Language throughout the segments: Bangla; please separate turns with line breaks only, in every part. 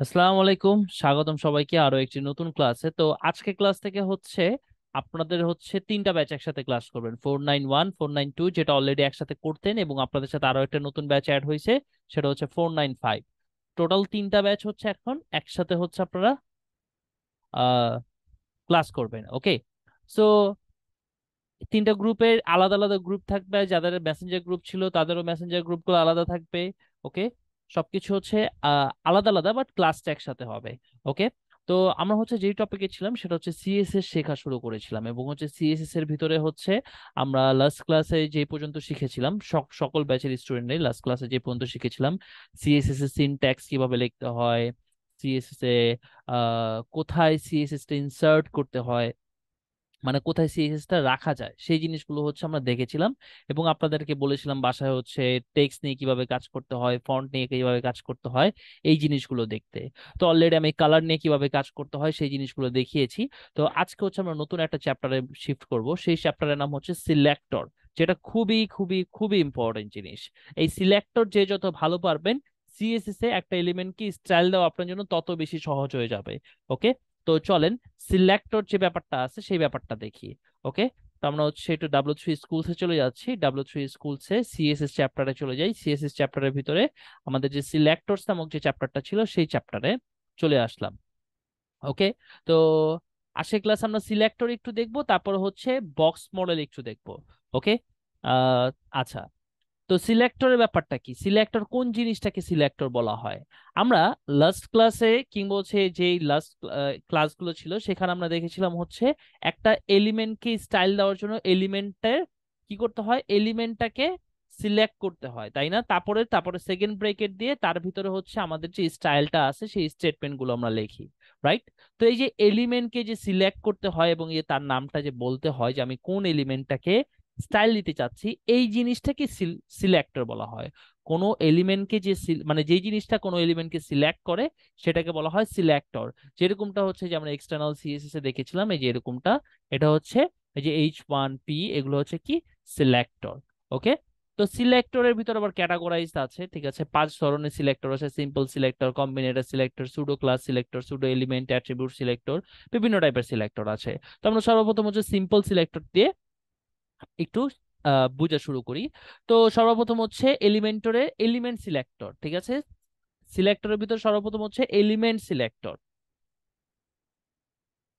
আসসালামু আলাইকুম, স্বাগতম সবাইকে আরো একটি নতুন ক্লাসে। তো আজকে ক্লাস থেকে হচ্ছে আপনাদের হচ্ছে তিনটা ব্যাচ একসাথে ক্লাস করবেন, 491 492, যেটা অলরেডি একসাথে করতেন, এবং আপনাদের সাথে আরো একটা নতুন ব্যাচ অ্যাড হয়েছে, সেটা হচ্ছে 495। টোটাল তিনটা ব্যাচ হচ্ছে এখন একসাথে হচ্ছে আপনারা ক্লাস করবেন। ওকে, সো তিনটা গ্রুপের আলাদা আলাদা গ্রুপ থাকবে, যাদের মেসেঞ্জার গ্রুপ ছিল তাদেরও মেসেঞ্জার গ্রুপগুলো আলাদা থাকবে। ওকে, সবকিছু হচ্ছে আলাদা আলাদা, বাট ক্লাসটা একসাথে হবে। ওকে, তো আমরা হচ্ছে যেই টপিকে ছিলাম সেটা হচ্ছে সিএসএস শেখা শুরু করেছিলাম, এবং হচ্ছে সিএসএস এর ভিতরে হচ্ছে আমরা লাস্ট ক্লাসে যে পর্যন্ত শিখেছিলাম, সকল ব্যাচের স্টুডেন্টরাই লাস্ট ক্লাসে যে পর্যন্ত শিখেছিলাম, সিএসএস এর সিনট্যাক্স কিভাবে লিখতে হয়, সিএসএস এ কোথায় সিএসএস টা ইনসার্ট করতে হয়, মানে কোথায় সিএসএস টা রাখা যায়, সেই জিনিসগুলো হচ্ছে আমরা দেখেছিলাম। এবং আপনাদেরকে বলেছিলাম বাসায় হচ্ছে টেক্সট নিয়ে কিভাবে কাজ করতে হয়, ফন্ট নিয়ে কিভাবে কাজ করতে হয়, এই জিনিসগুলো দেখতে। তো অলরেডি আমি কালার নিয়ে কিভাবে কাজ করতে হয় সেই জিনিসগুলো দেখিয়েছি। তো আজকে হচ্ছে আমরা নতুন একটা চ্যাপ্টারে শিফট করব, সেই চ্যাপ্টারের নাম হচ্ছে সিলেক্টর, যেটা খুবই খুবই খুবই ইম্পর্টেন্ট জিনিস। এই সিলেক্টর যে যত ভালো পারবেন, সিএসএস এ একটা এলিমেন্টকে স্টাইল দেওয়া আপনার জন্য তত বেশি সহজ হয়ে যাবে। ওকে, তো চলেন সিলেক্টর যে ব্যাপারটা আছে সেই ব্যাপারটা দেখি। ওকে, তো আমরা হচ্ছে একটু W3 স্কুলসে চলে যাচ্ছি, W3 স্কুলসে সিএসএস চ্যাপ্টারে চলে যাই। সিএসএস চ্যাপ্টারের ভিতরে আমাদের যে সিলেক্টরস নামক যে চ্যাপ্টারটা ছিল সেই চ্যাপ্টারে চলে আসলাম। ওকে, তো আজকে ক্লাস আমরা সিলেক্টর একটু দেখবো, তারপর হচ্ছে বক্স মডেল একটু দেখবো। ওকে, আহ আচ্ছা, তো সিলেক্টরের ব্যাপারটা কি, সিলেক্টর কোন জিনিসটাকে সিলেক্টর বলা হয়? আমরা লাস্ট ক্লাসে কিংবা হচ্ছে যেই লাস্ট ক্লাসগুলো ছিল সেখানে আমরা দেখেছিলাম হচ্ছে একটা এলিমেন্টকে স্টাইল দেওয়ার জন্য এলিমেন্টের কি করতে হয়, এলিমেন্টটাকে সিলেক্ট করতে হয়, তাই না? তারপরে তারপরে সেকেন্ড ব্রেকেট দিয়ে তার ভিতরে হচ্ছে আমাদের যে স্টাইলটা আছে সেই স্টেটমেন্ট গুলো আমরা লিখি, রাইট? তো এই যে এলিমেন্টকে যে সিলেক্ট করতে হয় এবং এই তার নামটা যে বলতে হয় যে আমি কোন এলিমেন্টটাকে স্টাইল দিতে চাচ্ছি, এই জিনিসটাকে সিলেক্টর বলা হয়। কোনো এলিমেন্টকে যে মানে যেই জিনিসটা কোনো এলিমেন্টকে সিলেক্ট করে সেটাকে বলা হয় সিলেক্টর। যেরকমটা হচ্ছে যে আমরা এক্সটার্নাল সিএসএস এ দেখেছিলাম, এই যে এরকমটা, এটা হচ্ছে এই যে H1P, এগুলো হচ্ছে কি সিলেক্টর। ওকে, তো সিলেক্টরের ভিতর আবার ক্যাটাগরাইজ আছে, ঠিক আছে? 5 ধরনের সিলেক্টর আছে: simple selector, combinator selector, pseudo class selector, pseudo element attribute selector, বিভিন্ন টাইপের সিলেক্টর আছে। তো আমরা সর্বপ্রথম হচ্ছে সিম্পল সিলেক্টর দিয়ে একটু বোঝা শুরু করি। তো সর্বপ্রথম হচ্ছে এলিমেন্টরে এলিমেন্ট সিলেক্টর, ঠিক আছে? সিলেক্টরের ভিতর সর্বপ্রথম হচ্ছে এলিমেন্ট সিলেক্টর,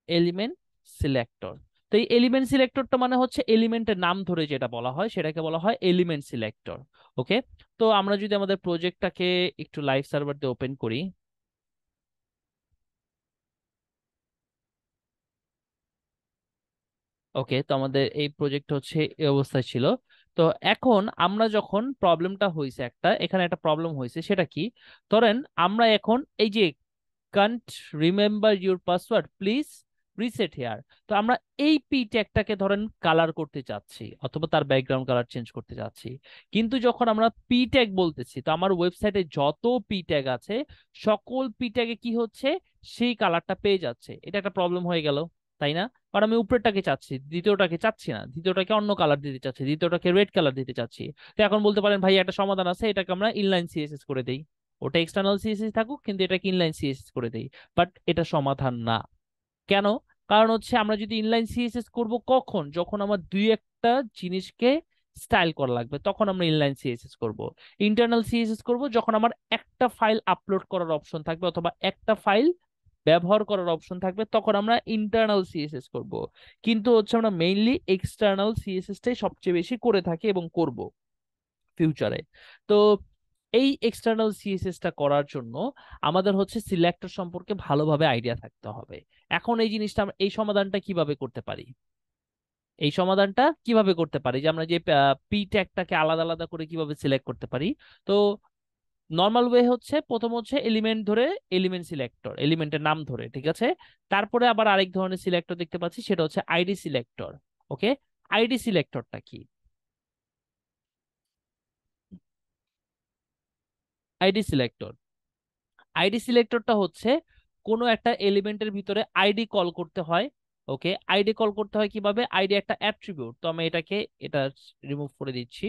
এলিমেন্ট সিলেক্টর। তো এই এলিমেন্ট সিলেক্টরটা মানে হচ্ছে এলিমেন্টের নাম ধরে যেটা বলা হয় সেটাকে বলা হয় এলিমেন্ট সিলেক্টর। ওকে, তো আমরা যদি আমাদের প্রজেক্টটাকে একটু লাইভ সার্ভার দিয়ে ওপেন করি। ওকে, তো আমাদের এই প্রজেক্ট হচ্ছে এই অবস্থায় ছিল। তো এখন আমরা যখন প্রবলেমটা হয়েছে, একটা এখানে একটা প্রবলেম হয়েছে, সেটা কি? ধরেন আমরা এখন এই যে can't remember your password, please reset here. তো আমরা এই পি ট্যাগটাকে ধরেন কালার করতে চাচ্ছি, অথবা তার ব্যাকগ্রাউন্ড কালার চেঞ্জ করতে চাচ্ছি। কিন্তু যখন আমরা পি ট্যাগ বলতেছি, তো আমার ওয়েবসাইটে যত পি ট্যাগ আছে সকল পি ট্যাগে কি হচ্ছে, সেই কালারটা পেয়ে যাচ্ছে। এটা একটা প্রবলেম হয়ে গেল, তাই না? কারণ আমি উপরেরটাকে চাচ্ছি, দ্বিতীয়টাকে চাচ্ছি না, দ্বিতীয়টাকে অন্য কালার দিতে চাচ্ছি, দ্বিতীয়টাকে রেড কালার দিতে চাচ্ছি। তো এখন বলতে পারেন ভাই একটা সমাধান আছে, এটাকে আমরা ইনলাইন সিএসএস করে দেই, ওটা এক্সটার্নাল সিএসএস থাকুক কিন্তু এটাকে ইনলাইন সিএসএস করে দেই। বাট এটা সমাধান না। কেন? কারণ হচ্ছে আমরা যদি ইনলাইন সিএসএস করব কখন, যখন আমার দুই একটা জিনিসকে স্টাইল করা লাগবে, তখন আমরা ইনলাইন সিএসএস করব। ইন্টারনাল সিএসএস করব যখন আমার একটা ফাইল আপলোড করার অপশন থাকবে অথবা একটা ফাইল ব্যবহার করার অপশন থাকবে, তখন আমরা ইন্টারনাল সিএসএস করব। কিন্তু হচ্ছে আমরা মেইনলি এক্সটার্নাল সিএসএস টাই সবচেয়ে বেশি করে থাকি এবং করব ফিউচারে। তো এই এক্সটার্নাল সিএসএস টা করার জন্য আমাদের হচ্ছে সিলেক্টর সম্পর্কে ভালোভাবে আইডিয়া থাকতে হবে। এখন এই জিনিসটা এই সমাধানটা কিভাবে করতে পারি, এই সমাধানটা কিভাবে করতে পারি যে আমরা যে পি ট্যাগটাকে আলাদা আলাদা করে কিভাবে সিলেক্ট করতে পারি? তো নর্মাল ওয়ে হচ্ছে প্রথম হচ্ছে এলিমেন্ট ধরে, এলিমেন্ট সিলেক্টর, এলিমেন্টের নাম ধরে, ঠিক আছে? তারপরে আবার আরেক ধরনের সিলেক্টর দেখতে পাচ্ছি, সেটা হচ্ছে আইডি সিলেক্টর। ওকে, আইডি সিলেক্টরটা কি? আইডি সিলেক্টর, আইডি সিলেক্টরটা হচ্ছে কোনো একটা এলিমেন্টের ভিতরে আইডি কল করতে হয়। ওকে, আইডি কল করতে হয় কিভাবে? আইডি একটা অ্যাট্রিবিউট, তো আমি এটা রিমুভ করে দিচ্ছি,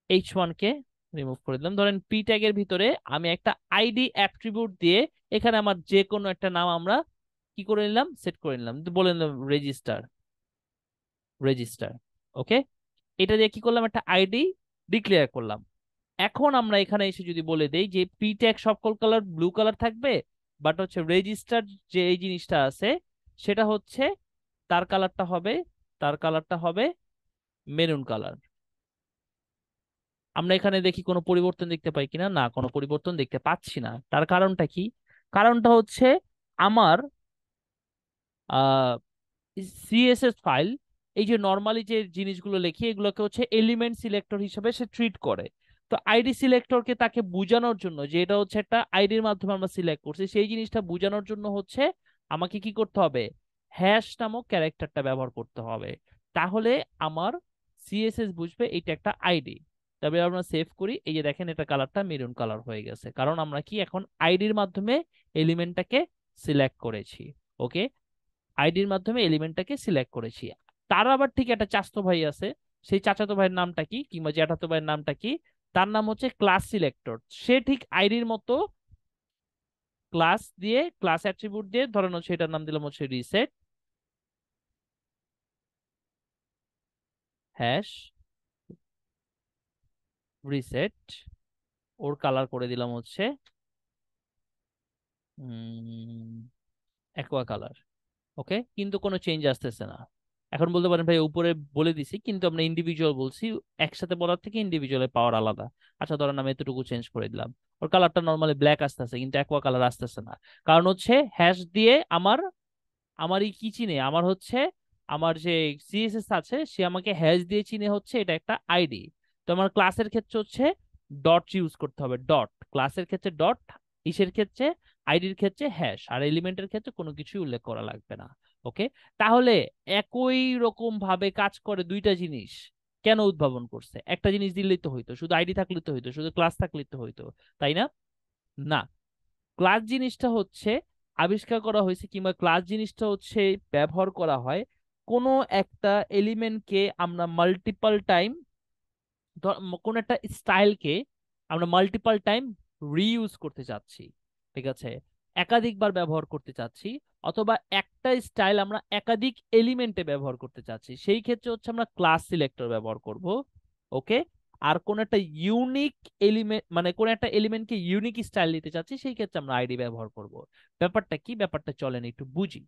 H1 কে। রিমুভ করে দিলাম। ধরেন পি ট্যাগের ভিতরে আমি একটা আইডি অ্যাট্রিবিউট দিয়ে এখানে আমার যে কোনো একটা নাম আমরা কি করে নিলাম, সেট করে নিলাম, বলে নিলাম রেজিস্টার, রেজিস্টার। ওকে, এটা দিয়ে কি করলাম, একটা আইডি ডিক্লেয়ার করলাম। এখন আমরা এখানে এসে যদি বলে দেই যে পি ট্যাগ সকল কালার ব্লু কালার থাকবে, বাট হচ্ছে রেজিস্টার যে এই জিনিসটা আছে সেটা হচ্ছে তার কালারটা হবে, তার কালারটা হবে মেরুন কালার। আমরা এখানে দেখি কোনো পরিবর্তন দেখতে পাই কিনা, না কোনো পরিবর্তন দেখতে পাচ্ছি না। তার কারণটা কি? কারণটা হচ্ছে আমার সিএসএস ফাইল, এই যে নর্মালি যে জিনিসগুলো লিখি এগুলোকে হচ্ছে এলিমেন্ট সিলেক্টর হিসেবে সে ট্রিট করে। তো আইডি সিলেক্টরকে তাকে বোঝানোর জন্য যে এটা হচ্ছে একটা আইডির মাধ্যমে আমরা সিলেক্ট করছি, সেই জিনিসটা বোঝানোর জন্য হচ্ছে আমাকে কি করতে হবে, হ্যাশ নামক ক্যারেক্টারটা ব্যবহার করতে হবে। তাহলে আমার সিএসএস বুঝবে এটা একটা আইডি। তবে আমরা সেভ করি, এই যে দেখেন এটা কালারটা মেরুন কালার হয়ে গেছে, কারণ আমরা কি এখন আইডির মাধ্যমে এলিমেন্টটাকে সিলেক্ট করেছি। ওকে, আইডির মাধ্যমে এলিমেন্টটাকে সিলেক্ট করেছি। তার আবার ঠিক একটা চাচাতো ভাই আছে, সেই চাচাতো ভাইয়ের নামটা কি, কিংবা জ্যাঠাতো ভাইয়ের নামটা কি? তার নাম হচ্ছে ক্লাস সিলেক্টর। সে ঠিক আইডির মতো ক্লাস দিয়ে, ক্লাস অ্যাট্রিবিউট দিয়ে, ধরেন হচ্ছে এটার নাম দিলাম হচ্ছে রিসেট হ্যাশ রিসেট, ওর কালার করে দিলাম হচ্ছে অ্যাকোয়া কালার। ওকে, কিন্তু কোনো চেঞ্জ আসতেছে না। এখন বলতে পারেন ভাই উপরে বলে দিছি কিন্তু আমরা ইন্ডিভিজুয়াল বলছি, একসাথে বলার থেকে ইন্ডিভিজুয়ালের পাওয়ার আলাদা। আচ্ছা ধরেন আমি এতটুকু চেঞ্জ করে দিলাম, ওর কালারটা নর্মালি ব্ল্যাক আসতেছে কিন্তু অ্যাকোয়া কালার আসতেছে না। কারণ হচ্ছে হ্যাশ দিয়ে আমার, আমার এই কি চিনে, আমার হচ্ছে আমার যে সিএসএস আছে সে আমাকে হ্যাশ দিয়ে চিনে হচ্ছে এটা একটা আইডি। তো আমার ক্লাসের ক্ষেত্রে হচ্ছে ডট ইউজ করতে হবে, ডট ক্লাসের ক্ষেত্রে ডট, ইসের ক্ষেত্রে আইডির ক্ষেত্রে হ্যাশ, আর এলিমেন্টের ক্ষেত্রে কোনো কিছু উল্লেখ করা লাগবে না। ওকে, তাহলে একই রকম ভাবে কাজ করে দুইটা জিনিস কেন উদ্ভাবন করছে? একটা জিনিস দিলেই তো হইতো, শুধু আইডি থাকলেই তো হইতো, শুধু ক্লাস থাকলেই তো হইতো, তাই না? না, ক্লাস জিনিসটা হচ্ছে আবিষ্কার করা হয়েছে, কিংবা ক্লাস জিনিসটা হচ্ছে ব্যবহার করা হয় কোনো একটা এলিমেন্টকে আমরা মাল্টিপল টাইম, কোন একটা স্টাইলকে আমরা মাল্টিপল টাইম রিইউজ করতে চাচ্ছি, ঠিক আছে, একাধিকবার ব্যবহার করতে চাচ্ছি, অথবা একটা স্টাইল আমরা একাধিক এলিমেন্টে ব্যবহার করতে চাচ্ছি, সেই ক্ষেত্রে হচ্ছে আমরা ক্লাস সিলেক্টর ব্যবহার করব। ওকে, আর কোন একটা ইউনিক এলিমেন্ট, মানে কোন একটা এলিমেন্টকে ইউনিক স্টাইল দিতে চাচ্ছি, সেই ক্ষেত্রে আমরা আইডি ব্যবহার করব। ব্যাপারটা কি, ব্যাপারটা চলেন একটু বুঝি।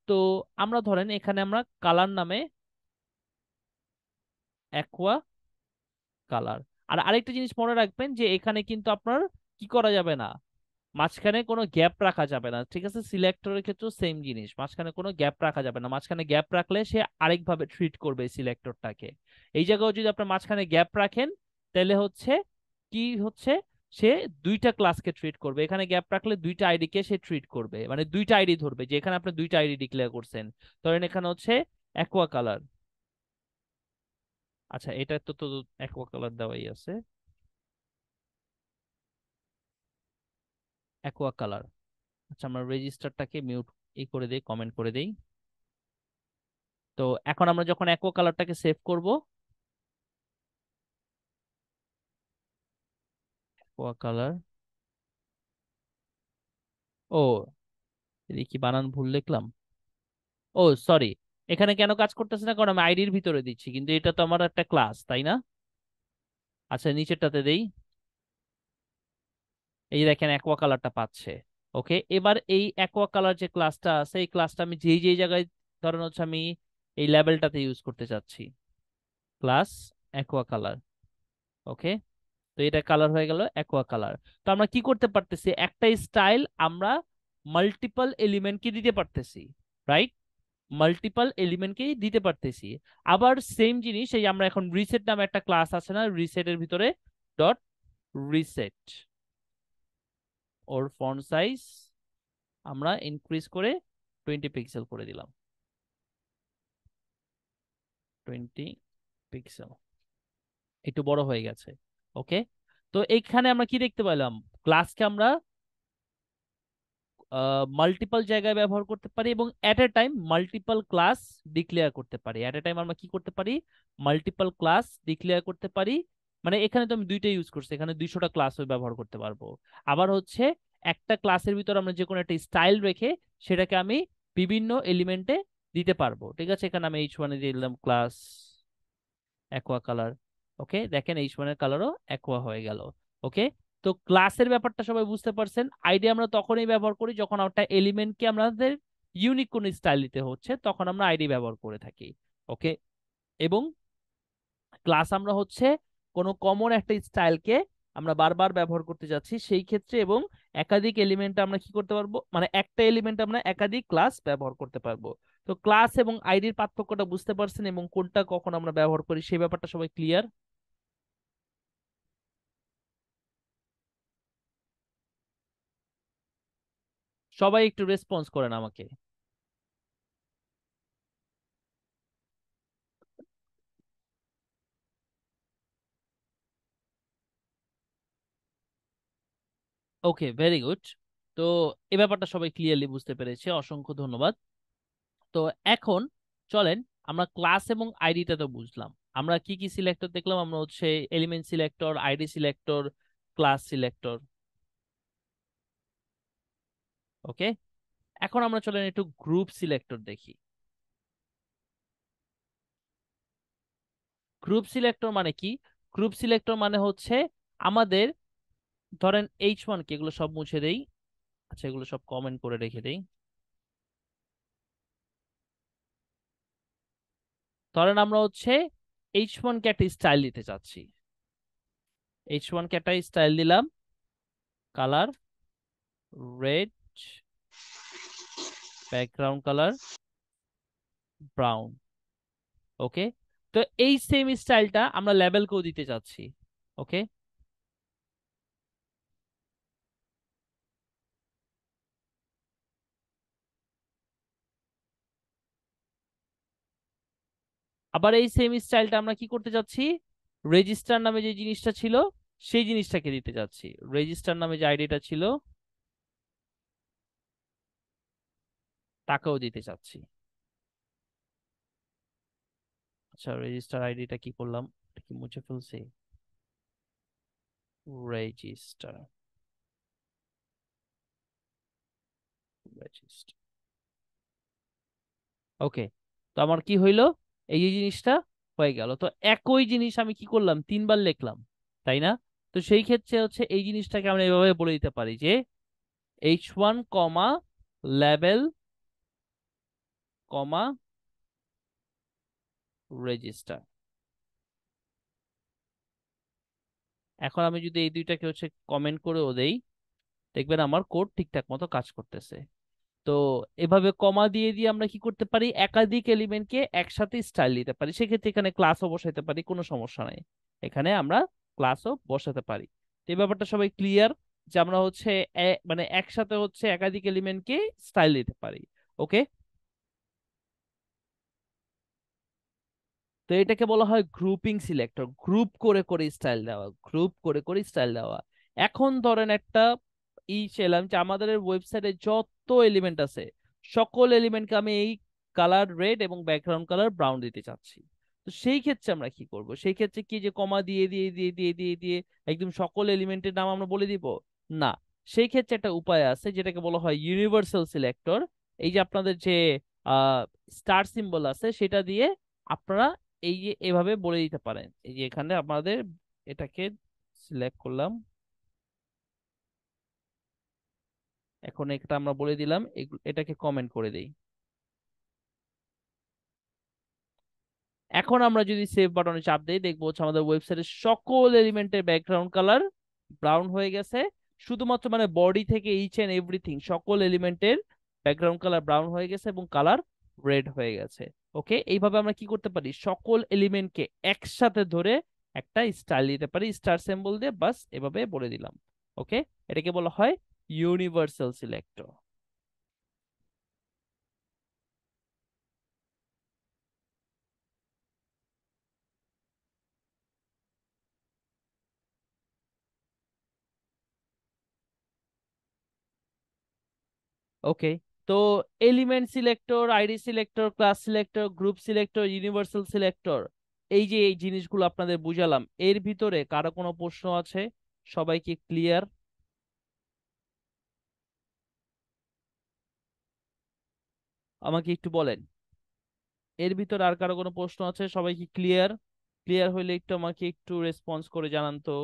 তো আমরা ধরেন এখানে আমরা কালার নামে অ্যাকোয়া কালার, আর আরেকটা জিনিস মনে রাখবেন যে এখানে কিন্তু আপনার কি করা যাবে না, মাঝখানে কোনো গ্যাপ রাখা যাবে না, ঠিক আছে? সিলেক্টরের ক্ষেত্রেও সেম জিনিস, মাঝখানে কোনো গ্যাপ রাখা যাবে না, মাঝখানে গ্যাপ রাখলে সে আরেকভাবে ট্রিট করবে সিলেক্টরটাকে। এই জায়গায় যদি আপনার মাঝখানে গ্যাপ রাখেন তাহলে হচ্ছে কি হচ্ছে, সে দুইটা ক্লাসকে ট্রিট করবে, এখানে গ্যাপ রাখলে দুইটা আইডি কে সে ট্রিট করবে, মানে দুইটা আইডি ধরবে, যে এখানে আপনি দুইটা আইডি ডিক্লেয়ার করছেন। ধরেন এখানে হচ্ছে অ্যাকোয়া কালার, আচ্ছা এটা তো তো অ্যাকোয়া কালার দেওয়াই আছে, অ্যাকোয়া কালার। আচ্ছা আমরা রেজিস্টারটাকে মিউট এই করে দেই, কমেন্ট করে দেই। তো এখন আমরা যখন অ্যাকোয়া কালারটাকে সেভ করব, অ্যাকোয়া কালার, ও এদিকে কি বানান ভুল লিখলাম, ও সরি, এখানে কেন কাজ করতেছে না, কারণ আমি আইডির ভিতরে দিচ্ছি, কিন্তু এটা তো আমার একটা ক্লাস, তাই না? আচ্ছা নিচেরটাতে দেই, এই যে দেখেন অ্যাকোয়া কালারটা পাচ্ছে। ওকে, এবার এই অ্যাকোয়া কালার যে ক্লাসটা আছে এই ক্লাসটা আমি যেই যেই জায়গায়, ধরেন হচ্ছে আমি এই লেভেলটাতে ইউজ করতে চাচ্ছি, ক্লাস অ্যাকোয়া কালার। ওকে, তো এটা কালার হয়ে গেল অ্যাকোয়া কালার। তো আমরা কি করতে পারতেছি, একটা স্টাইল আমরা মাল্টিপল এলিমেন্টকে দিতে পারতেছি, রাইট? মাল্টিপল এলিমেন্টকেই দিতে পারতেছি। আবার সেম জিনিস এই আমরা এখন রিসেট নামে একটা ক্লাস আছে না, রিসেটের ভিতরে ডট রিসেট, ওর ফন্ট সাইজ আমরা ইনক্রিজ করে 20 পিক্সেল করে দিলাম, 20 পিক্সেল, একটু বড় হয়ে গেছে। ওকে, তো এইখানে আমরা কি দেখতে পেলাম, ক্লাসকে আমরা মাল্টিপল জায়গায় ব্যবহার করতে পারি এবং at a time multiple class declare করতে পারি। এট এ টাইম আমরা কি করতে পারি, মাল্টিপল ক্লাস ডিক্লেয়ার করতে পারি মানে এখানে তো আমি দুইটা ইউজ করছি, এখানে 200টা ক্লাস ব্যবহার করতে পারবো। আবার হচ্ছে একটা ক্লাসের ভিতর আমরা যে কোনো একটা স্টাইল রেখে সেটাকে আমি বিভিন্ন এলিমেন্টে দিতে পারবো। ঠিক আছে, এখানে আমি H1 এ দিয়ে দিলাম ক্লাস অ্যাকোয়া কালার। ওকে, দেখেন H1 এর কালারও অ্যাকোয়া হয়ে গেল। ওকে, তো ক্লাসের ব্যাপারটা সবাই বুঝতে পারছেন। আইডি আমরা তখনই ব্যবহার করি যখন একটা এলিমেন্টকে আমাদের ইউনিক কোনো স্টাইল দিতে হচ্ছে, তখন আমরা আইডি ব্যবহার করে থাকি। ওকে, এবং ক্লাস আমরা হচ্ছে কোনো কমন একটা স্টাইলকে আমরা বারবার ব্যবহার করতে যাচ্ছি সেই ক্ষেত্রে, এবং একাধিক এলিমেন্ট আমরা কি করতে পারবো, মানে একটা এলিমেন্ট আমরা একাধিক ক্লাস ব্যবহার করতে পারবো। তো ক্লাস এবং আইডির পার্থক্যটা বুঝতে পারছেন, এবং কোনটা কখন আমরা ব্যবহার করি সেই ব্যাপারটা সবাই ক্লিয়ার? সবাই একটু রেসপন্স করেন আমাকে। ওকে, ভেরি গুড। তো এই ব্যাপারটা সবাই ক্লিয়ারলি বুঝতে পেরেছে, অসংখ্য ধন্যবাদ। তো এখন চলেন, আমরা ক্লাস এবং আইডিটা তো বুঝলাম, আমরা কি কি সিলেক্টর দেখলাম, আমরা হচ্ছে element selector, ID selector, class selector. Okay, এখন আমরা চলেন একটু গ্রুপ সিলেক্টর দেখি। গ্রুপ সিলেক্টর মানে কি? গ্রুপ সিলেক্টর মানে হচ্ছে আমাদের, ধরেন H1 কে, এগুলো সব মুছে দেই, আচ্ছা এগুলো সব কমেন্ট করে রেখে দেই। ধরেন আমরা হচ্ছে H1 কে একটা স্টাইল দিতে চাচ্ছি। H1 কে একটা স্টাইল দিলাম, colour red, background colour brown. Okay, তো এই সেম স্টাইলটা আমরা লেবেলকেও দিতে চাচ্ছি। ওকে, আবার এই সেম স্টাইলটা আমরা কি করতে যাচ্ছি, রেজিস্টার নামে যে জিনিসটা ছিল সেই জিনিসটাকে দিতে যাচ্ছি। রেজিস্টার নামে যে আইডিটা ছিল তাকেও দিতে চাচ্ছি। আচ্ছা, রেজিস্টার আইডিটা কি করলাম, এটা কি মুছে ফেলছি? Register, register. ওকে, তো আমার কি হইলো, এই যে জিনিসটা হয়ে গেল। তো একই জিনিস আমি কি করলাম, তিনবার লিখলাম, তাই না? তো সেই ক্ষেত্রে হচ্ছে এই জিনিসটাকে আমরা এভাবে বলে দিতে পারি যে H1 কমা লেভেল কমা রেজিস্টার। এখন আমি যদি এই দুইটাকে হচ্ছে কমেন্ট করেও দেই, দেখবেন আমার কোড ঠিকঠাক মতো কাজ করতেছে। তো এভাবে কমা দিয়ে দিয়ে আমরা কি করতে পারি, একাধিক এলিমেন্টকে একসাথে স্টাইল দিতে পারি। সেক্ষেত্রে এখানে ক্লাসও বসাইতে পারি, কোনো সমস্যা নাই। এখানে আমরা ক্লাসও বসাতে পারি। তো এই ব্যাপারটা সবাই ক্লিয়ার, যে আমরা হচ্ছে মানে একসাথে হচ্ছে একাধিক এলিমেন্টকে স্টাইল দিতে পারি। ওকে, তো এটাকে বলা হয় গ্রুপিং সিলেক্টর, গ্রুপ করে করে স্টাইল দেওয়া, গ্রুপ করে করে স্টাইল দেওয়া। এখন ধরেন একটা ছিলাম যে আমাদের ওয়েবসাইটে যত এলিমেন্ট আছে সকল এলিমেন্টকে আমি এই কালার রেড এবং ব্যাকগ্রাউন্ড কালার ব্রাউন দিতে চাচ্ছি। তো সেই ক্ষেত্রে আমরা কি করব, সেই ক্ষেত্রে কি যে কমা দিয়ে দিয়ে দিয়ে দিয়ে দিয়ে দিয়ে একদম সকল এলিমেন্টের নাম আমরা বলে দিব? না, সেই ক্ষেত্রে একটা উপায় আছে যেটাকে বলা হয় ইউনিভার্সাল সিলেক্টর। এই যে আপনাদের যে স্টার সিম্বল আছে সেটা দিয়ে আপনারা এই যে এভাবে বলে দিতে পারেন। এই যে এখানে আমাদের এটাকে সিলেক্ট করলাম, এখন এটা আমরা বলে দিলাম, এটাকে কমেন্ট করে দেই। এখন আমরা যদি সেভ বাটনে চাপ দেই, দেখবো হচ্ছে আমাদের ওয়েবসাইটের সকল এলিমেন্টের ব্যাকগ্রাউন্ড কালার ব্রাউন হয়ে গেছে। শুধুমাত্র মানে বডি থেকে ইচ এন্ড এভরিথিং সকল এলিমেন্টের ব্যাকগ্রাউন্ড কালার ব্রাউন হয়ে গেছে এবং কালার রেড হয়ে গেছে। ওকে, এইভাবে আমরা কি করতে পারি, সকল এলিমেন্টকে একসাথে ধরে একটা স্টাইল দিতে পারি, স্টার সিম্বল দিয়ে বাস এভাবে বলে দিলাম। ওকে, এটাকে বলা হয় ইউনিভার্সাল সিলেক্টর। ওকে, তো element selector, ID selector, class selector, group selector, universal selector, এই যে এই জিনিসগুলো আপনাদের বুঝালাম, এর ভিতরে কারো কোনো প্রশ্ন আছে? সবাই কি ক্লিয়ার? আমাকে একটু বলেন, এর ভিতরে আর কারো কোনো প্রশ্ন আছে? সবাই কি ক্লিয়ার? ক্লিয়ার হইলে একটু আমাকে একটু রেসপন্স করে জানান তো।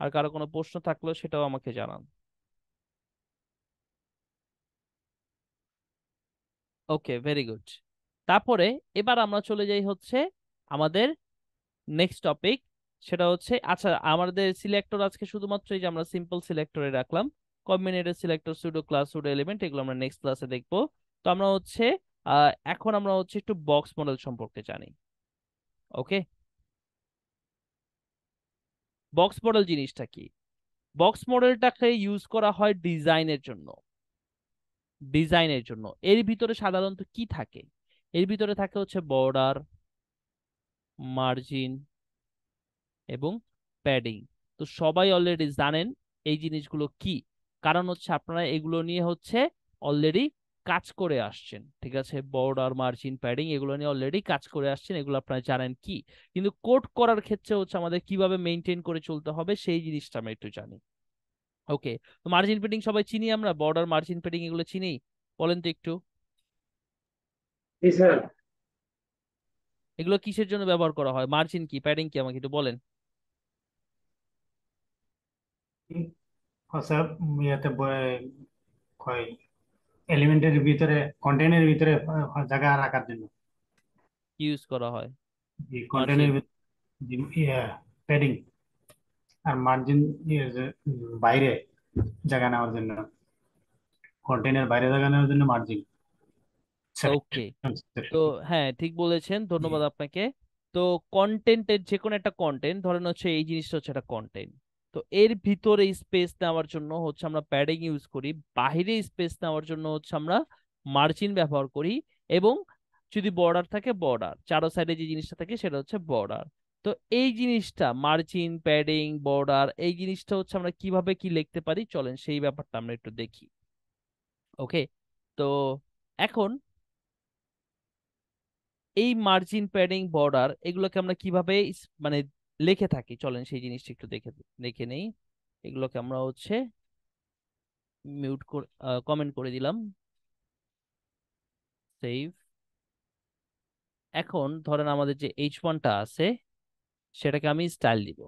আর কারো কোনো প্রশ্ন থাকলেও সেটাও আমাকে জানান। ওকে, ভেরি গুড। তারপরে এবার আমরা চলে যাই হচ্ছে আমাদের নেক্সট টপিক। সেটা হচ্ছে, আচ্ছা আমাদের সিলেক্টর আজকে শুধুমাত্র এই যে আমরা সিম্পল সিলেক্টরে রাখলাম, combinator selector, pseudo class, pseudo element, এগুলো আমরা নেক্সট ক্লাসে দেখবো। তো আমরা হচ্ছে এখন আমরা হচ্ছে একটু বক্স মডেল সম্পর্কে জানি। ওকে, বক্স মডেল জিনিসটা কি? বক্স মডেলটাকে ইউজ করা হয় ডিজাইনের জন্য। ডিজাইনের জন্য এর ভিতরে সাধারণত কি থাকে? এর ভিতরে থাকে হচ্ছে বর্ডার, মার্জিন এবং প্যাডিং। তো সবাই অলরেডি জানেন এই জিনিসগুলো কি, কারণ হচ্ছে আপনারা এগুলো নিয়ে হচ্ছে অলরেডি কাজ করে আসছেন। ঠিক আছে, বর্ডার, মার্জিন, প্যাডিং এগুলো নিয়ে অলরেডি কাজ করে আসছেন, এগুলো আপনারা জানেন কি। কিন্তু কোড করার ক্ষেত্রে হচ্ছে আমাদের কিভাবে মেনটেন করে চলতে হবে সেই জিনিসটা আমরা একটু জানি। ওকে, তো মার্জিন প্যাডিং সবাই চিনি আমরা, বর্ডার, মার্জিন প্যাডিং এগুলো চিনি। বলেন তো একটু,
জি স্যার।
এগুলো কিসের জন্য ব্যবহার করা হয়? মার্জিন কি, প্যাডিং কি, আমাকে একটু বলেন।
স্যার ইয়েতে কয় এলিমেন্টের ভিতরে কন্টেনের ভিতরে জায়গা রাখার জন্য।
ইউজ করা হয়
এই
মার্জিন।
কন্টেনের প্যাডিং আর মার্জিন বাইরে জায়গা নেওয়ার জন্য, কন্টেনের বাইরে জায়গা নেওয়ার জন্য মার্জিন
ওকে,
সেকশন
তো
সেকশন।
হ্যাঁ ঠিক বলেছেন,
জি।
ধন্যবাদ আপনাকে। তো কন্টেন্টের যে কোনো একটা কন্টেন্ট ধরেন হচ্ছে এই জিনিসটা হচ্ছে একটা কন্টেন্ট, তো এর ভিতরে স্পেস নেওয়ার জন্য হচ্ছে আমরা প্যাডিং ইউজ করি, বাহিরে স্পেস নেওয়ার জন্য হচ্ছে আমরা মার্জিন ব্যবহার করি, এবং যদি বর্ডার থাকে বর্ডার, চারো সাইডে যে জিনিসটা থাকে সেটা হচ্ছে বর্ডার। তো এই জিনিসটা মার্জিন, প্যাডিং, বর্ডার, এই জিনিসটা হচ্ছে আমরা কিভাবে কি লিখতে পারি, চলেন সেই ব্যাপারটা আমরা একটু দেখি। ওকে, তো এখন এই মার্জিন, প্যাডিং, বর্ডার এগুলোকে আমরা কিভাবে মানে লিখে থাকি, চলেন সেই জিনিসটা একটু দেখে দেখে নেই। এগুলোকে আমরা হচ্ছে মিউট করে কমেন্ট করে দিলাম, সেভ। এখন ধরেন আমাদের যে H1টা আছে সেটাকে আমি স্টাইল দিব।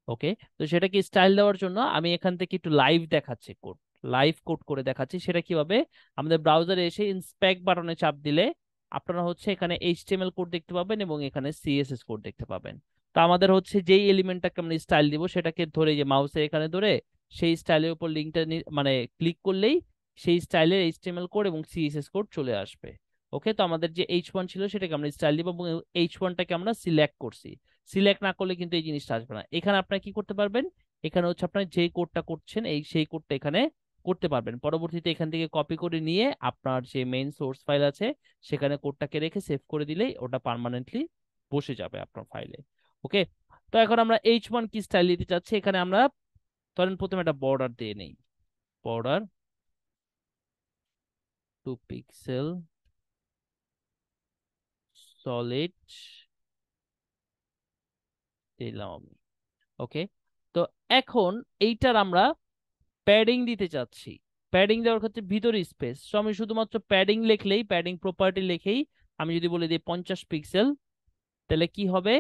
ওকে, তো সেটাকে স্টাইল দেওয়ার জন্য আমি এখান থেকে একটু লাইভ দেখাচ্ছি কোড, লাইভ কোড করে দেখাচ্ছি। সেটা কিভাবে, আমাদের ব্রাউজারে এসে ইন্সপেক্ট বাটনে চাপ দিলে আপনারা হচ্ছে এখানে এইচটিএমএল কোড দেখতে পাবেন এবং এখানে সিএসএস কোড দেখতে পাবেন। তো আমাদের হচ্ছে যেই এলিমেন্টটাকে আমরা স্টাইল দিব সেটাকে ধরে, যে মাউসে এখানে ধরে সেই স্টাইলের উপর লিঙ্কটা মানে ক্লিক করলেই সেই স্টাইলের এইচটিএমএল কোড এবং সিএসএস কোড চলে আসবে। ওকে, তো আমাদের যে H1 ছিল সেটাকে আমরা স্টাইল দিব এবং H1টাকে আমরা সিলেক্ট করছি। সিলেক্ট না করলে কিন্তু এই জিনিসটা আসবে না। এখানে আপনারা কি করতে পারবেন, এখানে হচ্ছে আপনার যে কোডটা করছেন এই সেই কোডটা এখানে করতে পারবেন। পরবর্তীতে এখান থেকে কপি করে নিয়ে আপনার যে মেইন সোর্স ফাইল আছে সেখানে কোডটাকে রেখে সেভ করে দিলেই ওটা পার্মানেন্টলি বসে যাবে আপনার ফাইলে। ওকে, তো এখন আমরা H1 কি স্টাইল দিতে চাচ্ছি, এখানে আমরা ধরেন প্রথমে একটা বর্ডার দিয়ে নেই, বর্ডার 2 পিক্সেল, সলিড দিলাম আমি। ওকে, তো এখন এইটার আমরা প্যাডিং দিতে চাচ্ছি। প্যাডিং দেওয়ার ক্ষেত্রে ভিতরে স্পেস, তো আমি শুধুমাত্র প্যাডিং লিখলেই, প্যাডিং প্রপার্টি লিখেই আমি যদি বলে দিই 50 পিক্সেল, তাহলে কি হবে,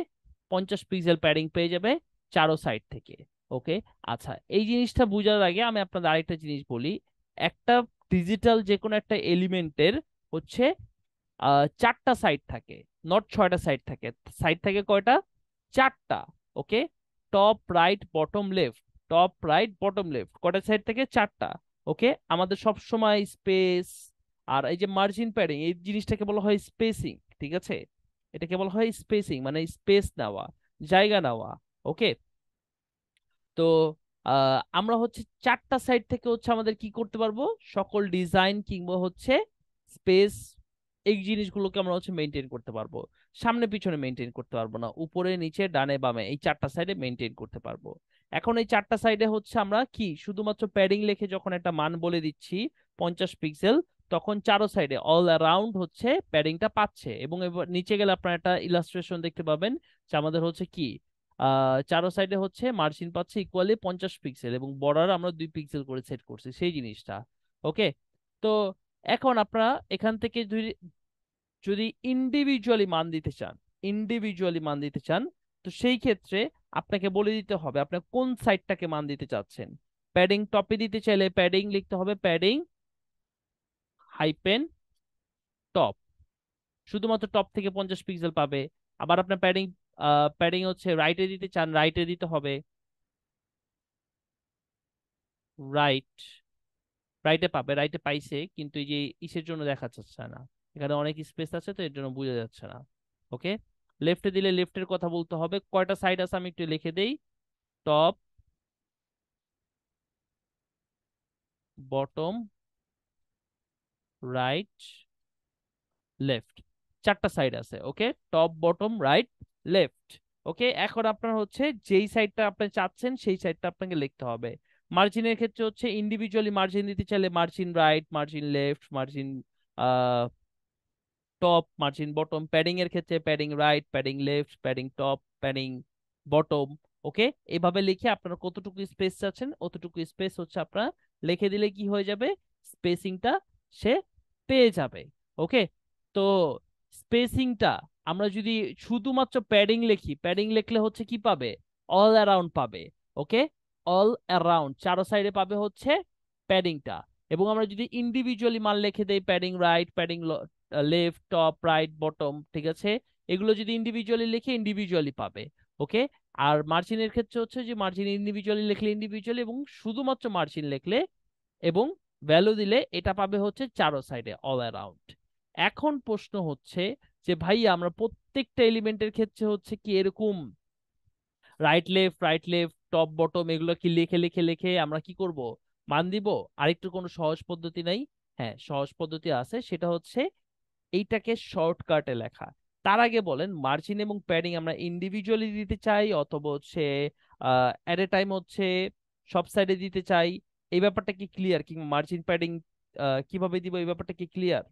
50 পিক্সেল প্যাডিং পেয়ে যাবে চারো সাইড থেকে। ওকে, আচ্ছা এই জিনিসটা বোঝার আগে আমি আপনাদের আরেকটা জিনিস বলি। একটা ডিজিটাল যে কোনো একটা এলিমেন্টের হচ্ছে চারটা সাইড থাকে, নট ছয়টা সাইড থাকে। সাইড থাকে কয়টা? চারটা। Okay, top, right, bottom, left, top, right, bottom, left, কয়টা সাইড থেকে? চারটা। ওকে, আমাদের সব সময় স্পেস আর এই যে মার্জিন প্যাডিং এই জিনিসটাকে বলা হয় স্পেসিং। ঠিক আছে, এটাকে বলা হয় স্পেসিং, মানে স্পেস নেওয়া, জায়গা নেওয়া। ওকে, তো আমরা হচ্ছে চারটা সাইড থেকে হচ্ছে আমাদের কি করতে পারবো, সকল ডিজাইন কিংবা হচ্ছে স্পেস এই জিনিসগুলোকে আমরা হচ্ছে মেনটেন করতে পারবো। সামনে পিছনে মেনটেন করতে পারবো না, উপরে নিচে ডানে বামে এই চারটা সাইডে মেনটেন করতে পারবো। এখন এই চারটা সাইডে হচ্ছে আমরা কি শুধুমাত্র প্যাডিং লিখে যখন একটা মান বলে দিচ্ছি 50 পিক্সেল, তখন চারো সাইডে অল অ্যারাউন্ড হচ্ছে প্যাডিংটা পাচ্ছে। এবং এবার নিচে গেলে আপনার একটা ইলাস্ট্রেশন দেখতে পাবেন যে আমাদের হচ্ছে কি চারো সাইডে হচ্ছে মার্জিন পাচ্ছে ইকুয়ালি 50 পিক্সেল, এবং বর্ডার আমরা 2 পিক্সেল করে সেট করছি সেই জিনিসটা। ওকে, তো এখন আপনারা এখান থেকে যদি ইন্ডিভিজুয়ালি মান দিতে চান, ইন্ডিভিজুয়ালি মান দিতে চান, তো সেই ক্ষেত্রে আপনাকে বলে দিতে হবে আপনি কোন সাইডটাকে মান দিতে চাচ্ছেন। প্যাডিং টপে দিতে চাইলে প্যাডিং লিখতে হবে, প্যাডিং হাইপেন টপ, শুধুমাত্র টপ থেকে 50 পিক্সেল পাবে। আবার আপনার প্যাডিং প্যাডিং হচ্ছে রাইটে দিতে চান, রাইটে দিতে হবে রাইট, রাইটে পাবে, রাইটে পাইছে, কিন্তু এই যে ইসের জন্য দেখা যাচ্ছে না, এখানে অনেক স্পেস আছে তো এর জন্য বোঝা যাচ্ছে না। ওকে, লেফটে দিলে লেফটের কথা বলতে হবে। কয়টা সাইড আছে আমি একটু লিখে দেই, টপ, বটম, রাইট, লেফট, চারটা সাইড আছে। ওকে, টপ বটম রাইট লেফট। ওকে, এখন আপনার হচ্ছে যেই সাইডটা আপনি চাচ্ছেন সেই সাইডটা আপনাকে লিখতে হবে। মার্জিনের ক্ষেত্রে হচ্ছে ইন্ডিভিজুয়ালি মার্জিন দিতে চাইলে margin right, margin left, margin top, margin bottom. Padding এর ক্ষেত্রে padding right, padding left, padding top, padding bottom. Okay, এভাবে লিখে আপনারা কতটুকু স্পেস চাচ্ছেন অতটুকু স্পেস হচ্ছে আপনারা লিখে দিলে কি হয়ে যাবে, স্পেসিংটা সে পেয়ে যাবে। ওকে, তো স্পেসিংটা আমরা যদি শুধুমাত্র প্যাডিং লিখি, প্যাডিং লিখলে হচ্ছে কি পাবে, অল অ্যারাউন্ড পাবে। ওকে, অল অ্যারাউন্ড চারো সাইডে পাবে হচ্ছে প্যাডিংটা। এবং আমরা যদি ইন্ডিভিজুয়ালি মান লিখে দেই, padding right, padding left, top, right, bottom, ঠিক আছে, এগুলো যদি ইন্ডিভিজুয়ালি লিখে ইন্ডিভিজুয়ালি পাবে। ওকে, আর মার্জিনের ক্ষেত্রে হচ্ছে যে মার্জিন ইন্ডিভিজুয়ালি লিখলে ইন্ডিভিজুয়ালি, এবং শুধুমাত্র মার্জিন লিখলে এবং ভ্যালু দিলে এটা পাবে হচ্ছে চারো সাইডে অল অ্যারাউন্ড। এখন প্রশ্ন হচ্ছে যে ভাই আমরা প্রত্যেকটা এলিমেন্টের ক্ষেত্রে হচ্ছে কি এরকম রাইট লেফট টপ বটম এগুলো কি লিখে লিখে লিখে আমরা কি করব, মান দিব? আরেকটু কোনো সহজ পদ্ধতি নাই? হ্যাঁ, সহজ পদ্ধতি আছে, সেটা হচ্ছে এইটাকে শর্টকাটে লেখা। তার আগে বলেন মার্জিন এবং প্যাডিং আমরা ইন্ডিভিজুয়ালি দিতে চাই অথবা হচ্ছে এট এ টাইম হচ্ছে সব সাইডে দিতে চাই, এই ব্যাপারটা কি ক্লিয়ার? কিংবা মার্জিন প্যাডিং কিভাবে দিব এই ব্যাপারটা কি ক্লিয়ার?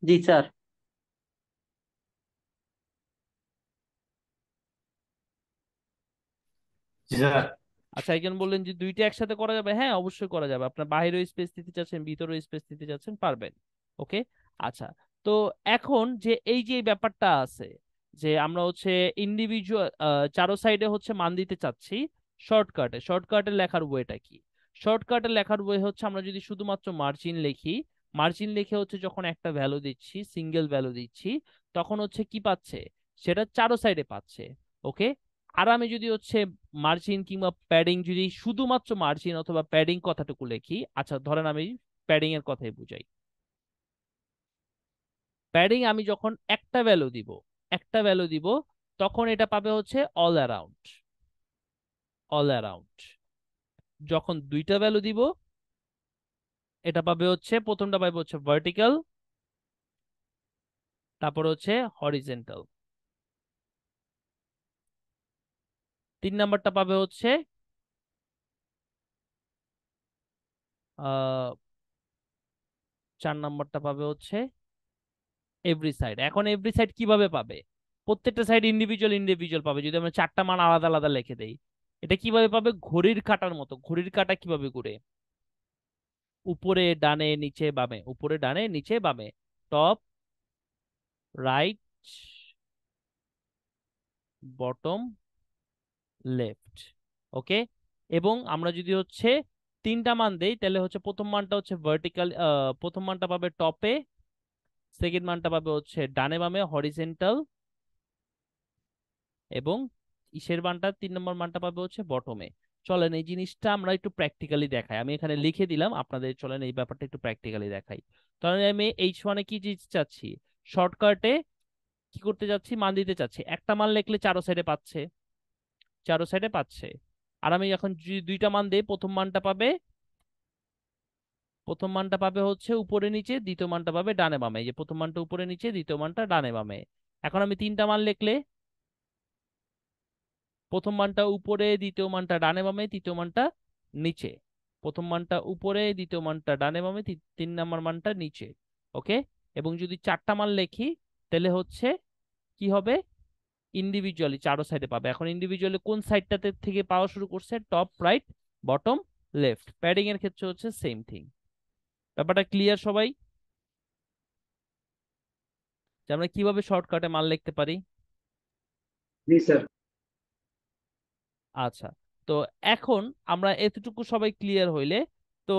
জি স্যার।
জি স্যার।
আচ্ছা, একজন বললেন যে দুইটা একসাথে করা যাবে, হ্যাঁ অবশ্যই করা যাবে। আপনার বাইরেও স্পেস দিতে চাচ্ছেন ভিতরেও স্পেস দিতে চাচ্ছেন, পারবেন। ওকে, আচ্ছা, তো এখন যে এই যে ব্যাপারটা আছে যে আমরা হচ্ছে ইন্ডিভিজুয়াল চারো সাইডে হচ্ছে মান দিতে চাচ্ছি শর্টকাটে, শর্টকাটে লেখার ওয়েটা কি? শর্টকাটে লেখার ওয়ে হচ্ছে আমরা যদি শুধুমাত্র মার্জিন লিখি, মার্জিন লিখে হচ্ছে যখন একটা ভ্যালু দিচ্ছি, সিঙ্গেল ভ্যালু দিচ্ছি, তখন হচ্ছে কি পাচ্ছে, সেটা চারো সাইডে পাচ্ছে। ওকে, আর আমি যদি হচ্ছে মার্জিন কিংবা প্যাডিং, যদি শুধুমাত্র মার্জিন অথবা প্যাডিং কথাটুকু লিখি, আচ্ছা ধরেন আমি প্যাডিং এর কথাই বুঝাই, প্যাডিং আমি যখন একটা ভ্যালু দিব, একটা ভ্যালু দিব, তখন এটা পাবে হচ্ছে অল অ্যারাউন্ড, অল অ্যারাউন্ড। যখন দুইটা ভ্যালু দিব এটা পাবে হচ্ছে, প্রথমটা পাবে হচ্ছে ভার্টিক্যাল, তারপর হচ্ছে হরিজেন্টাল, তিন নাম্বারটা পাবে হচ্ছে আহ চার নাম্বারটা পাবে হচ্ছে এভরি সাইড। এখন এভরি সাইড কিভাবে পাবে? প্রত্যেকটা সাইড ইন্ডিভিজুয়াল ইন্ডিভিজুয়াল পাবে যদি আমরা চারটা মান আলাদা আলাদা লিখে দেই। এটা কিভাবে পাবে? ঘড়ির কাঁটার মতো। ঘড়ির কাঁটা কিভাবে ঘুরে? উপরে ডানে নিচে বামে, উপরে ডানে নিচে বামে, টপ রাইট বটম লেফট। ওকে, এবং আমরা যদি হচ্ছে তিনটা মান দেই তাহলে হচ্ছে প্রথম মানটা হচ্ছে ভার্টিক্যাল, প্রথম মানটা পাবে টপে, সেকেন্ড মানটা পাবে হচ্ছে ডানে বামে হরিজেন্টাল, এবং ইসের মানটা 3 নম্বর মানটা পাবে হচ্ছে বটমে। চলেন এই জিনিসটা আমরা একটু প্র্যাকটিক্যালি দেখাই, আমি এখানে লিখে দিলাম আপনাদের, চলেন এই ব্যাপারটা একটু প্র্যাকটিক্যালি দেখাই। তাহলে আমি H1 কি দিতে চাচ্ছি, শর্টকাটে কি করতে যাচ্ছি, মান দিতে চাচ্ছি। একটা মান লিখলে চারো সাইডে পাচ্ছে, চারো সাইডে পাচ্ছে। আর আমি এখন যদি দুইটা মান দেই, প্রথম মানটা পাবে, প্রথম মানটা পাবে হচ্ছে উপরে নিচে, দ্বিতীয় মানটা পাবে ডানে বামে, এই যে প্রথম মানটা উপরে নিচে, দ্বিতীয় মানটা ডানে বামে। এখন আমি তিনটা মান লিখলে প্রথম মানটা উপরে, দ্বিতীয় মানটা ডানে বামে, তৃতীয় মানটা নিচে। প্রথম মানটা উপরে, দ্বিতীয় মানটা ডানে বামে, তিন নাম্বার মানটা নিচে। ওকে, এবং যদি চারটা মান লিখি তাহলে হচ্ছে কি হবে, ইন্ডিভিজুয়ালি চারো সাইডে পাবে। এখন ইন্ডিভিজুয়ালি কোন সাইডটাতে থেকে পাওয়া শুরু করছে, top, right, bottom, left. Padding এর ক্ষেত্রে হচ্ছে সেম থিং। ব্যাপারটা ক্লিয়ার সবাই, যে আমরা কিভাবে শর্টকাটে মান লিখতে পারি?
জি স্যার।
আচ্ছা, তো এখন আমরা এতটুকু সবাই ক্লিয়ার হইলে, তো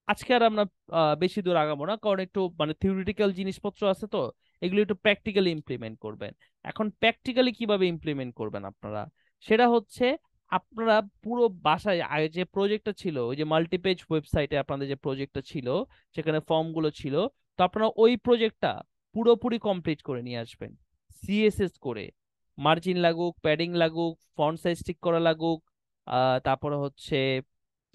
আজকে আর আমরা বেশি দূর আগাবো না, কারণ একটু মানে থিওরিটিক্যাল জিনিসপত্র আছে, তো এগুলো একটু প্র্যাকটিক্যালি ইমপ্লিমেন্ট করবেন। এখন প্র্যাকটিক্যালি কিভাবে ইমপ্লিমেন্ট করবেন আপনারা, সেটা হচ্ছে আপনারা পুরো বাসায় আগে যে প্রজেক্টটা ছিল, ওই যে মাল্টিপেজ ওয়েবসাইটে আপনাদের যে প্রজেক্টটা ছিল, সেখানে ফর্মগুলো ছিল, তো আপনারা ওই প্রজেক্টটা পুরোপুরি কমপ্লিট করে নিয়ে আসবেন, সিএসএস করে। মার্জিন লাগুক, প্যাডিং লাগুক, ফন্ট সাইজ ঠিক করা লাগুক, তারপরে হচ্ছে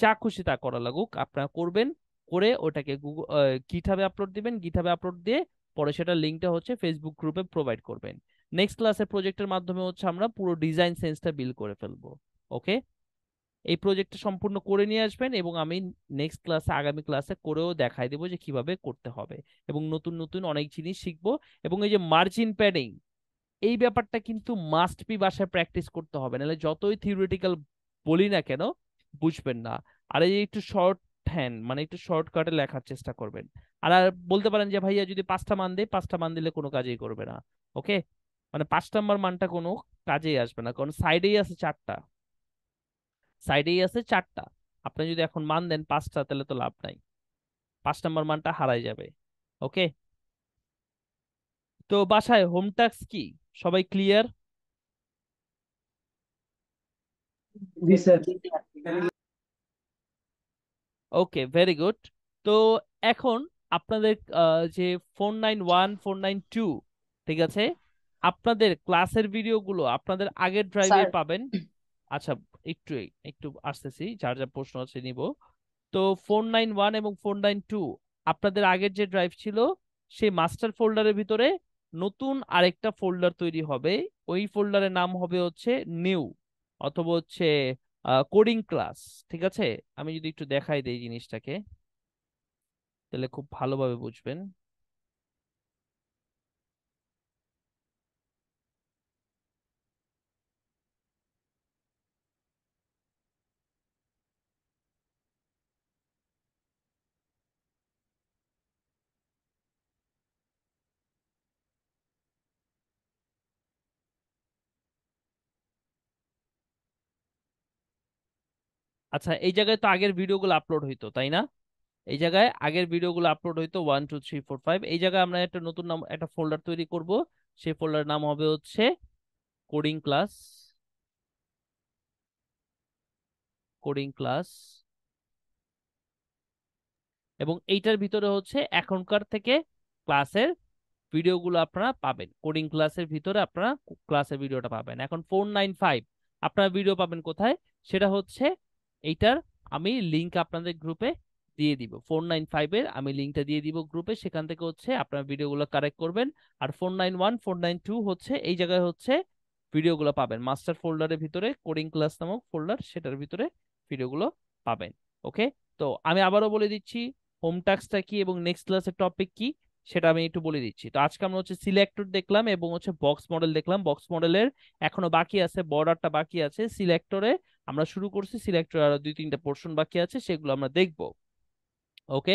যা খুশি তা করা লাগুক আপনারা করবেন। করে ওটাকে গুগল গিটহাবে আপলোড দিবেন, গিটহাবে আপলোড দিয়ে পরে সেটা লিঙ্কটা হচ্ছে ফেসবুক গ্রুপে প্রোভাইড করবেন। নেক্সট ক্লাসের প্রজেক্টের মাধ্যমে হচ্ছে আমরা পুরো ডিজাইন সেন্সটা বিল্ড করে ফেলবো। ওকে, এই প্রজেক্টটা সম্পূর্ণ করে নিয়ে আসবেন, এবং আমি নেক্সট ক্লাসে, আগামী ক্লাসে করেও দেখাই দেবো যে কিভাবে করতে হবে, এবং নতুন নতুন অনেক জিনিস শিখবো। এবং এই যে মার্জিন প্যাডিং, এই ব্যাপারটা কিন্তু মাস্ট বি বাসায় প্র্যাকটিস করতে হবে, নাহলে যতই থিওরিটিক্যাল বলি না কেন বুঝবেন না। আর এই যে একটু শর্ট হ্যান্ড, মানে একটু শর্টকাটে লেখার চেষ্টা করবেন। আর বলতে পারেন যে ভাইয়া যদি পাঁচটা মান দেয়, পাঁচটা মান দিলে কোনো কাজেই করবে না। ওকে, মানে 5 নাম্বার মানটা কোনো কাজেই আসবে না, কারণ সাইডেই আছে চারটা, সাইডেই আছে চারটা। আপনি যদি এখন মান দেন 5টা, তাহলে তো লাভ নাই, 5 নাম্বার মানটা হারাই যাবে। ওকে, তো বাসায় হোম টাস্ক কি, সবাই ক্লিয়ার?
জি স্যার।
ওকে, ভেরি গুড। তো এখন আপনাদের যে 491 492, ঠিক আছে, আপনাদের ক্লাসের ভিডিওগুলো আপনাদের আগের ড্রাইভে
স্যার
পাবেন। আচ্ছা, একটু একটু আসতেছি, যার যা প্রশ্ন আছে নিব। তো 491 এবং 492 আপনাদের আগের যে ড্রাইভ ছিল, সেই মাস্টার ফোল্ডারের ভিতরে নতুন আরেকটা ফোল্ডার তৈরি হবে। ওই ফোল্ডারের নাম হবে হচ্ছে নিউ, অথবা হচ্ছে কোডিং ক্লাস। ঠিক আছে, আমি যদি একটু দেখাই দেই জিনিসটাকে, তাহলে খুব ভালোভাবে বুঝবেন। আচ্ছা, এই জায়গায় তো আগের ভিডিওগুলো আপলোড হইতো, তাই না? এই জায়গায় আগের ভিডিওগুলো আপলোড হইতো 1 2 3 4 5। এই জায়গায় আমরা একটা নতুন নাম, একটা ফোল্ডার তৈরি করব। সেই ফোল্ডার নাম হবে হচ্ছে কোডিং ক্লাস, কোডিং ক্লাস। এবং এইটার ভিতরে হচ্ছে এখনকার থেকে ক্লাসের ভিডিওগুলো আপনারা পাবেন। কোডিং ক্লাসের ভিতরে আপনারা ক্লাসের ভিডিওটা পাবেন। এখন 495 আপনারা ভিডিও পাবেন কোথায়, সেটা হচ্ছে এইটার আমি লিংক আপনাদের গ্রুপে দিয়ে দিব। 495 এর আমি লিংকটা দিয়ে দিব গ্রুপে, সেখান থেকে হচ্ছে আপনারা ভিডিওগুলো কালেক্ট করবেন। আর 491 492 হচ্ছে এই জায়গায় হচ্ছে ভিডিওগুলো পাবেন, মাস্টার ফোল্ডারের ভিতরে কোডিং ক্লাস নামক ফোল্ডার, সেটার ভিতরে ভিডিওগুলো পাবেন। ওকে, তো আমি আবারও বলে দিচ্ছি হোম টাস্কটা কি এবং নেক্সট ক্লাসের টপিক কি, সেটা আমি একটু বলে দিচ্ছি। তো আজকে আমরা হচ্ছে সিলেক্টর দেখলাম এবং হচ্ছে বক্স মডেল দেখলাম। বক্স মডেলের এখনো বাকি আছে, বর্ডারটা বাকি আছে। সিলেক্টরে আমরা শুরু করছি, সিলেক্টরে আরো 2 3টা পোর্শন বাকি আছে, সেগুলো আমরা দেখবো। ওকে,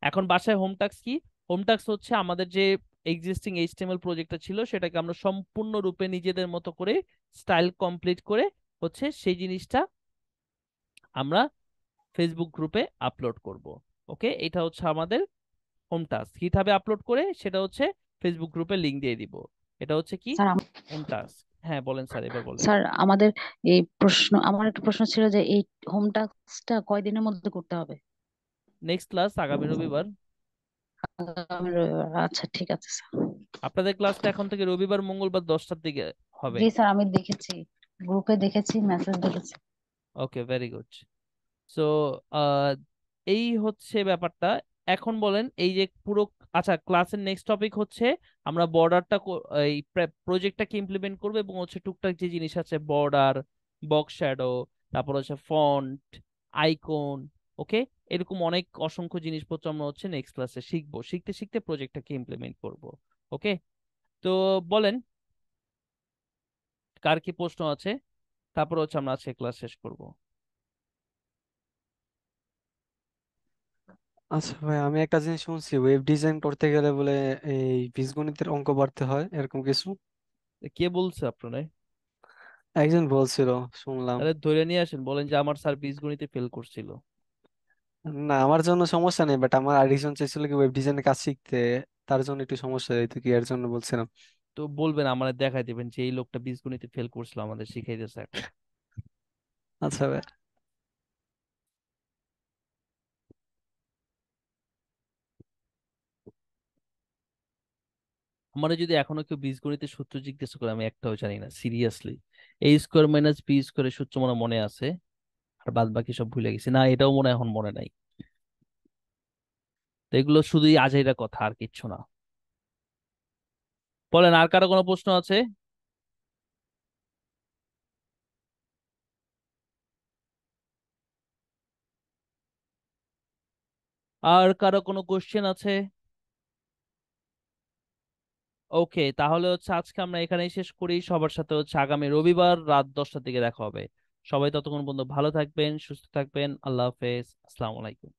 এখন বাসায় হোম টাস্ক কি? হোম টাস্ক হচ্ছে আমাদের যে এক্সিস্টিং এইচটিএমএল প্রজেক্টটা ছিল, সেটাকে আমরা সম্পূর্ণরূপে নিজেদের মতো করে স্টাইল কমপ্লিট করে হচ্ছে সেই জিনিসটা আমরা ফেসবুক গ্রুপে আপলোড করব। ওকে, এটা হচ্ছে আমাদের হোম টাস্ক। কিভাবে আপলোড করে সেটা হচ্ছে ফেসবুক গ্রুপে লিংক দিয়ে দিব। এটা হচ্ছে কি
স্যার
হোম টাস্ক। হ্যাঁ বলেন স্যার, এবার বলেন।
স্যার আমাদের আমার একটা প্রশ্ন ছিল যে এই হোম টাস্কটা কয়দিনের মধ্যে করতে হবে?
নেক্সট ক্লাস আগামী রবিবার।
আগামী রবিবার, আচ্ছা ঠিক আছে স্যার।
আপনাদের ক্লাসটা এখন থেকে রবিবার মঙ্গলবার 10টার দিকে হবে।
জি স্যার, আমি দেখেছি, গ্রুপে দেখেছি, মেসেজ দেখেছি।
ওকে, ভেরি গুড। সো এই হচ্ছে ব্যাপারটা। এখন বলেন এই যে পুরো, আচ্ছা ক্লাসের নেক্সট টপিক হচ্ছে আমরা বর্ডারটা, এই প্রজেক্টটাকে ইমপ্লিমেন্ট করবো, এবং হচ্ছে টুকটাক যে জিনিস আছে বর্ডার, বক্স শ্যাডো, তারপর হচ্ছে ফন্ট, আইকন, ওকে। এরকম অনেক অসংখ্য জিনিসপত্র আমরা হচ্ছে নেক্সট ক্লাসে শিখবো, শিখতে শিখতে প্রজেক্টটাকে ইমপ্লিমেন্ট করব। ওকে, তো বলেন কার কি প্রশ্ন আছে, তারপর হচ্ছে আমরা আজকে ক্লাস শেষ করব।
আচ্ছা ভাই, আমি একটা জিনিস শুনছি ওয়েব ডিজাইন করতে গেলে বলে এই বীজগণিতের অঙ্ক বাড়তে হয়, এরকম কিছু
কে বলছে আপনারা?
একজন বলছিল, শুনলাম।
তাহলে ধরে নিয়ে আসেন, বলেন যে আমার স্যার বীজগণিতে ফেল করছিল।
না, আমার জন্য সমস্যা নেই, বাট আমার আরেকজন চাইছিল কি ওয়েব ডিজাইনের কাজ শিখতে, তার জন্য একটু সমস্যা হইতো কি, এর জন্য বলছিলাম।
তো বলবেন, আমাদের দেখাই দিবেন যে এই লোকটা বীজগণিতে ফেল করছিল, আমাদের শিখাইতেছে এখন।
আচ্ছা ভাই।
আমার যদি এখনো কেউ বীজগণিতের সূত্র জিজ্ঞেস করে, আমি একটাও জানি না সিরিয়াসলি। এ স্কোয়ার মাইনাস বি স্কোয়ারের সূত্র মনে মনে আছে, আর বাদ বাকি সব ভুলে গেছি, না এটাও মনে হয় এখন মনে নাই। তো এগুলো শুধুই আজাইরা কথা, আর কিচ্ছু না। বলেন আর কারো কোনো প্রশ্ন আছে? আর কারো কোনো কোশ্চেন আছে? ওকে, তাহলে হচ্ছে আজকে আমরা এখানেই শেষ করি। সবার সাথে হচ্ছে আগামী রবিবার রাত 10টার দিকে দেখা হবে। সবাই ততক্ষণ পর্যন্ত ভালো থাকবেন, সুস্থ থাকবেন। আল্লাহ হাফেজ, আসসালামু আলাইকুম।